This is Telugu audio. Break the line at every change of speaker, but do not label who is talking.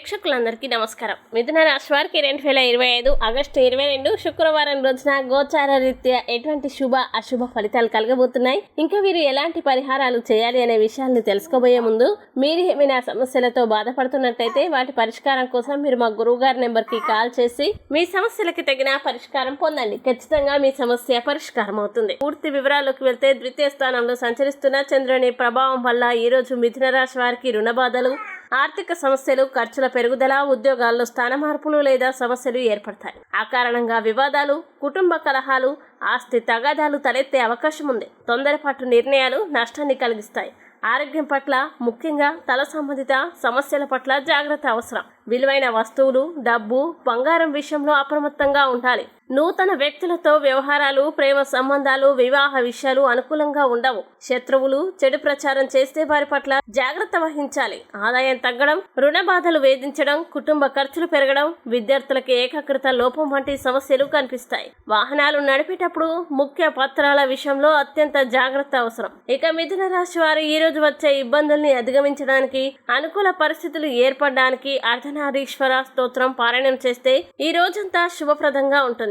ప్రేక్షకులందరికీ నమస్కారం. మిథున రాశి వారికి 2025 ఆగస్టు 22 శుక్రవారం రోజున గోచార రీత్యా ఎటువంటి శుభ అశుభ ఫలితాలు కలగబోతున్నాయి, ఇంకా వీరు ఎలాంటి పరిహారాలు చేయాలి అనే విషయాలను తెలుసుకోబోయే ముందు మీరు ఏమైనా సమస్యలతో బాధపడుతున్నట్టయితే వాటి పరిష్కారం కోసం మీరు మా గురువు గారి నెంబర్కి కాల్ చేసి మీ సమస్యలకి తగిన పరిష్కారం పొందండి. ఖచ్చితంగా మీ సమస్య పరిష్కారం అవుతుంది. పూర్తి వివరాల్లోకి వెళ్తే ద్వితీయ స్థానంలో సంచరిస్తున్న చంద్రుని ప్రభావం వల్ల ఈ రోజు మిథున రాశి వారికి రుణ బాధలు, ఆర్థిక సమస్యలు, ఖర్చుల పెరుగుదల, ఉద్యోగాల్లో స్థాన మార్పులు లేదా సమస్యలు ఏర్పడతాయి. ఆ కారణంగా వివాదాలు, కుటుంబ కలహాలు, ఆస్తి తగాదాలు తలెత్తే అవకాశం ఉంది. తొందరపాటు నిర్ణయాలు నష్టాన్ని కలిగిస్తాయి. ఆరోగ్యం పట్ల, ముఖ్యంగా తల సంబంధిత సమస్యల పట్ల జాగ్రత్త అవసరం. విలువైన వస్తువులు, డబ్బు, బంగారం విషయంలో అప్రమత్తంగా ఉండాలి. నూతన వ్యక్తులతో వ్యవహారాలు, ప్రేమ సంబంధాలు, వివాహ విషయాలు అనుకూలంగా ఉండవు. శత్రువులు చెడు ప్రచారం చేస్తే వారి పట్ల జాగ్రత్త వహించాలి. ఆదాయం తగ్గడం, రుణ బాధలు వేధించడం, కుటుంబ ఖర్చులు పెరగడం, విద్యార్థులకు ఏకాగ్రత లోపం వంటి సమస్యలు కనిపిస్తాయి. వాహనాలు నడిపేటప్పుడు ముఖ్య పత్రాల విషయంలో అత్యంత జాగ్రత్త అవసరం. ఇక మిథున రాశి వారు ఈ రోజు వచ్చే ఇబ్బందుల్ని అధిగమించడానికి, అనుకూల పరిస్థితులు ఏర్పడడానికి అర్ధనారీశ్వర స్తోత్రం పారాయణం చేస్తే ఈ రోజంతా శుభప్రదంగా ఉంటుంది.